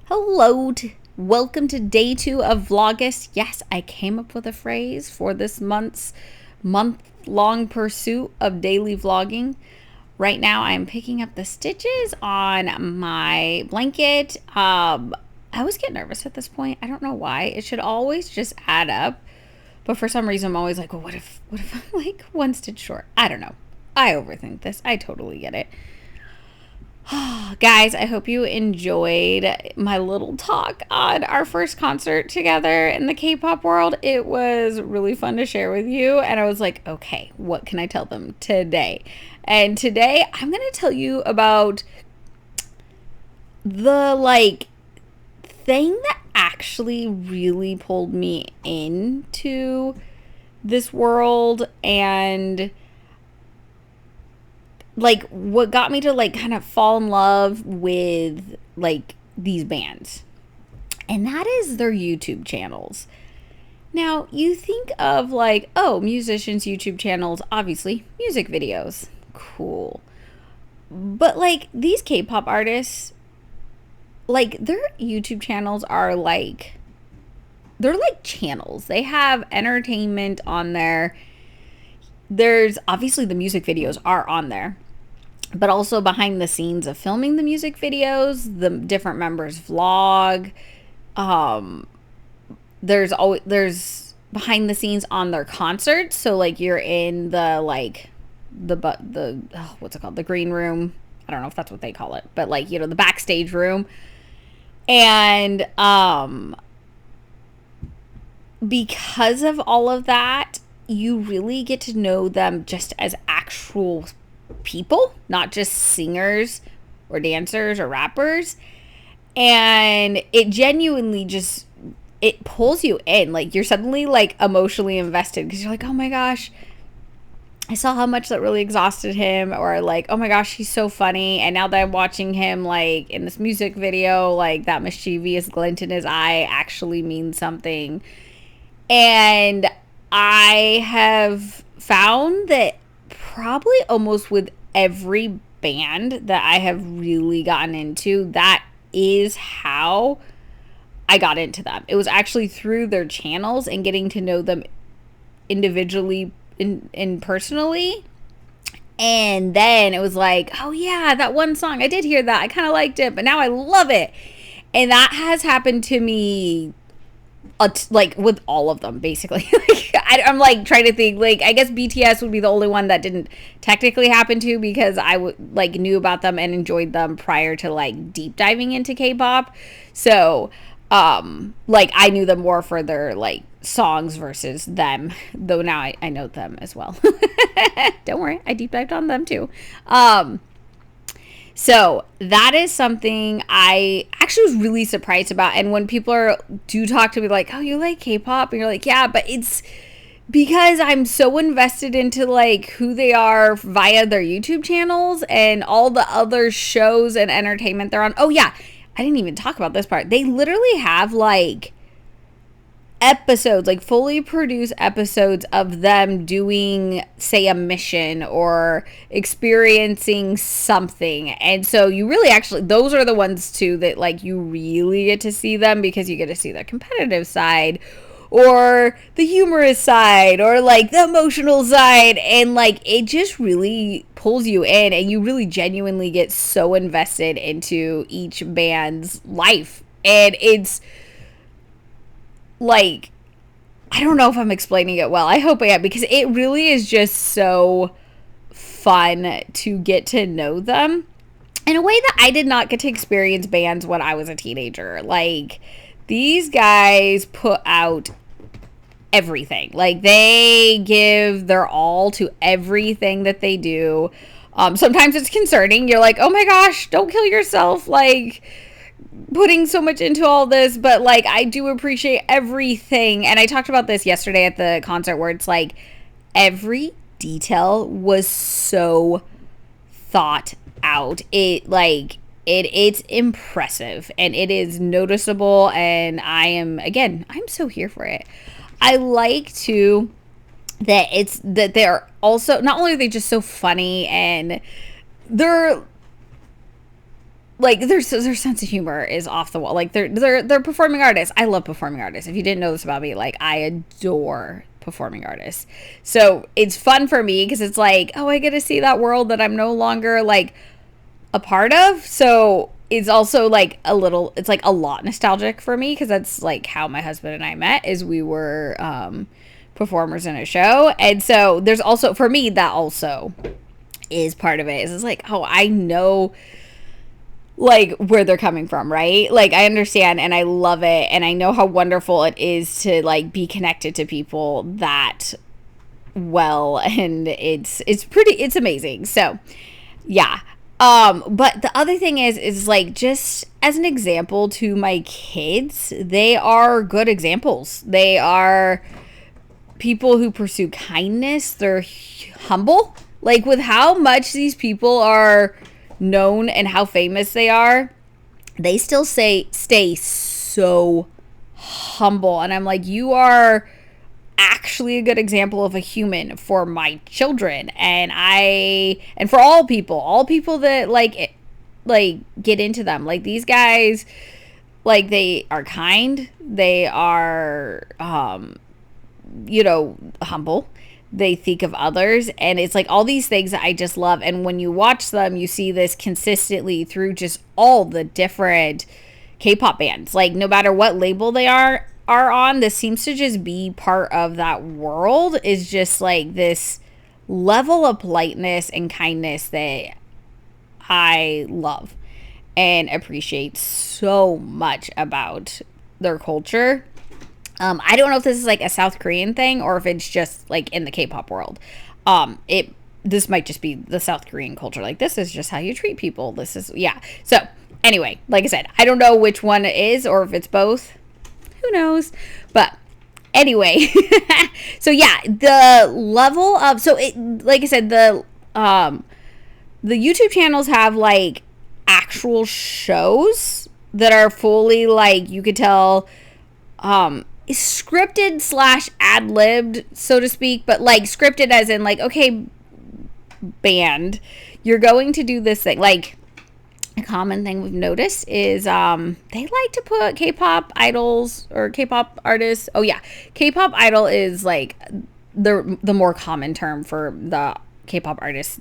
Hello, welcome to day 2 of Vlogust. Yes, I came up with a phrase for this month-long pursuit of daily vlogging. Right now, I'm picking up the stitches on my blanket. I always get nervous at this point. I don't know why. It should always just add up. But for some reason, I'm always like, well, what if I'm like one stitch short? I don't know. I overthink this. I totally get it. Guys, I hope you enjoyed my little talk on our first concert together in the K-pop world. It was really fun to share with you, and I was like, okay, what can I tell them today? And today I'm going to tell you about the thing that actually really pulled me into this world, and what got me to kind of fall in love with these bands, and that is their YouTube channels. Now, you think of musicians' YouTube channels, obviously music videos, cool, but these K-pop artists, their YouTube channels are they're like channels. They have entertainment on there. There's obviously the music videos are on there, but also behind the scenes of filming the music videos, the different members vlog. There's behind the scenes on their concerts. So you're in the what's it called? The green room. I don't know if that's what they call it, but the backstage room. And because of all of that, you really get to know them just as actual people, not just singers or dancers or rappers. And it genuinely it pulls you in. You're suddenly emotionally invested, because you're like, oh my gosh, I saw how much that really exhausted him, or oh my gosh, he's so funny. And now that I'm watching him in this music video, that mischievous glint in his eye actually means something. And I have found that probably almost with every band that I have really gotten into, that is how I got into them. It was actually through their channels and getting to know them individually and personally. And then it was oh yeah, that one song, I did hear that, I kind of liked it, but now I love it. And that has happened to me with all of them, basically. I'm trying to think, I guess BTS would be the only one that didn't technically happen to, because I knew about them and enjoyed them prior to deep diving into K-pop. So I knew them more for their songs versus them, though now I know them as well. Don't worry, I deep dived on them too. So that is something I actually was really surprised about. And when people do talk to me oh, you like K-pop? And you're like, yeah, but it's because I'm so invested into who they are via their YouTube channels and all the other shows and entertainment they're on. Oh yeah, I didn't even talk about this part. They literally have episodes, fully produced episodes of them doing, say, a mission or experiencing something. And so you really actually, those are the ones too that you really get to see them, because you get to see their competitive side or the humorous side or the emotional side. And it just really pulls you in, and you really genuinely get so invested into each band's life. And it's I don't know if I'm explaining it well. I hope I am, because it really is just so fun to get to know them in a way that I did not get to experience bands when I was a teenager. These guys put out everything. They give their all to everything that they do. Sometimes it's concerning. You're oh my gosh, don't kill yourself. Putting so much into all this, but I do appreciate everything. And I talked about this yesterday at the concert, where it's every detail was so thought out. It's impressive, and it is noticeable, and I'm so here for it. I like too that they're also, not only are they just so funny, and they're like their sense of humor is off the wall. Like they're performing artists. I love performing artists. If you didn't know this about me, like I adore performing artists. So it's fun for me because it's like, oh, I get to see that world that I'm no longer like a part of. So it's also like it's like a lot nostalgic for me because that's like how my husband and I met, is we were performers in a show. And so there's also, for me, that also is part of it. It's like, oh, I know like where they're coming from, right? Like I understand and I love it, and I know how wonderful it is to like be connected to people that well, and it's amazing. So yeah. But the other thing is like, just as an example to my kids, they are good examples. They are people who pursue kindness. They're humble. Like with how much these people are known and how famous they are, they still stay so humble. And I'm like, you are actually a good example of a human for my children, and for all people that like get into them. Like these guys, like they are kind, they are humble, they think of others, and it's like all these things that I just love. And when you watch them, you see this consistently through just all the different K-pop bands. Like no matter what label they are on, this seems to just be part of that world, is just like this level of politeness and kindness that I love and appreciate so much about their culture. I don't know if this is like a South Korean thing or if it's just like in the K-pop world. This might just be the South Korean culture. Like this is just how you treat people. This is, yeah. So anyway, like I said, I don't know which one it is or if it's both. Who knows? But anyway, so yeah, the level of, so it, like I said, the YouTube channels have like actual shows that are fully like, you could tell, scripted / ad-libbed, so to speak, but like scripted as in like, okay, band, you're going to do this thing. Like a common thing we've noticed is they like to put K-pop idols or K-pop artists. Oh yeah, K-pop idol is like the more common term for the K-pop artists.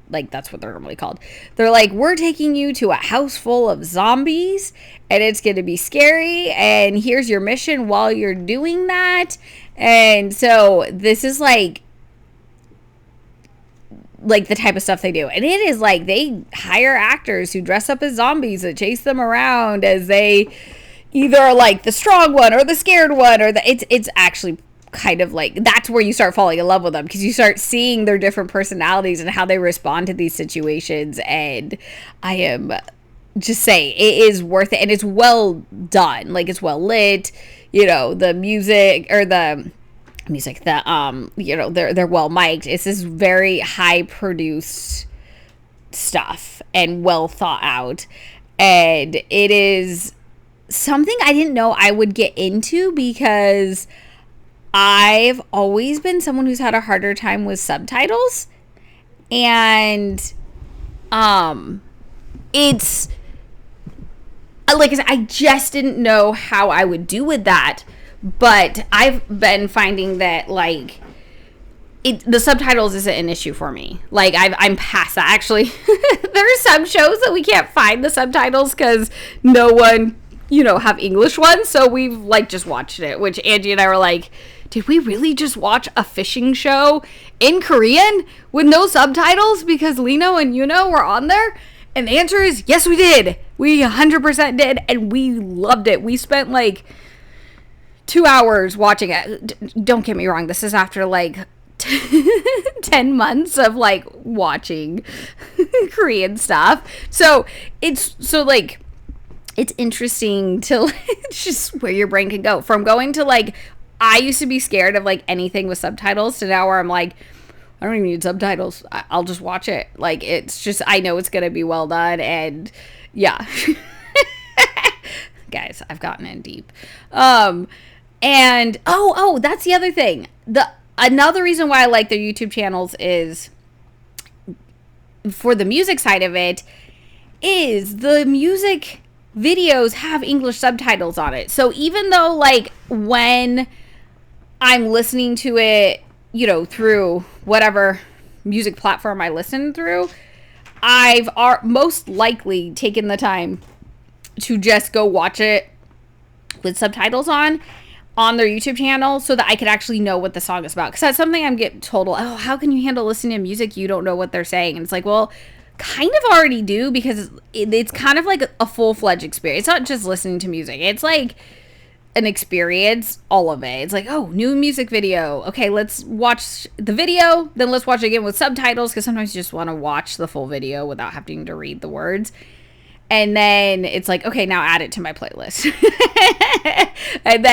Like that's what they're normally called. They're like, we're taking you to a house full of zombies and it's going to be scary, and here's your mission while you're doing that. And so this is like the type of stuff they do. And it is like they hire actors who dress up as zombies that chase them around as they either are like the strong one or the scared one, or it's actually kind of like, that's where you start falling in love with them, because you start seeing their different personalities and how they respond to these situations. And I am just saying, it is worth it, and it's well done. Like it's well lit, the music or the music that they're well mic'd. It's this very high produced stuff and well thought out, and it is something I didn't know I would get into, because I've always been someone who's had a harder time with subtitles, and it's like I said, I just didn't know how I would do with that. But I've been finding that like the subtitles isn't an issue for me. Like I'm past that. Actually, there are some shows that we can't find the subtitles because no one have English ones, so we've like just watched it. Which Angie and I were like, did we really just watch a fishing show in Korean with no subtitles because Lino and Yuno were on there? And the answer is yes, we did. We 100% did, and we loved it. We spent like 2 hours watching it. Don't get me wrong, this is after like 10 months of like watching Korean stuff. So it's interesting to like, just where your brain can go from going to like, I used to be scared of like anything with subtitles to now where I'm like, I don't even need subtitles. I'll just watch it. Like it's just, I know it's going to be well done. And yeah, guys, I've gotten in deep. And that's the other thing. Another reason why I like their YouTube channels is for the music side of it. is the music videos have English subtitles on it. So even though, like, when I'm listening to it, you know, through whatever music platform I listen through, I've most likely taken the time to just go watch it with subtitles on their YouTube channel so that I could actually know what the song is about. Because that's something I'm getting told, oh, how can you handle listening to music you don't know what they're saying? And it's like, well, kind of already do, because it's kind of like a full-fledged experience. It's not just listening to music. It's like an experience, all of it. It's like, oh, new music video. Okay, let's watch the video, then let's watch it again with subtitles, because sometimes you just want to watch the full video without having to read the words. And then it's like, okay, now add it to my playlist. and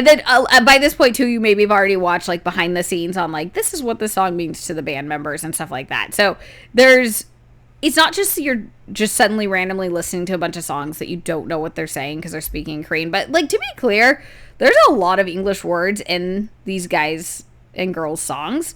then by this point too, you maybe have already watched like behind the scenes on like, this is what the song means to the band members and stuff like that. So it's not just you're just suddenly randomly listening to a bunch of songs that you don't know what they're saying because they're speaking Korean. But like, to be clear, there's a lot of English words in these guys and girls songs.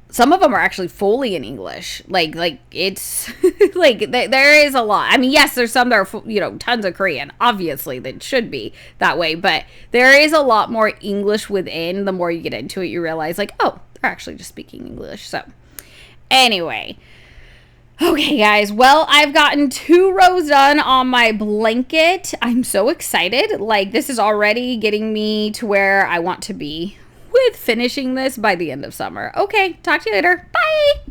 Some of them are actually fully in English. Like it's like there is a lot. I mean, yes, there's some that are, you know, tons of Korean. Obviously, that should be that way. But there is a lot more English within. The more you get into it, you realize like, oh, they're actually just speaking English. So anyway. Okay, guys. Well, I've gotten 2 rows done on my blanket. I'm so excited. Like, this is already getting me to where I want to be with finishing this by the end of summer. Okay, talk to you later. Bye!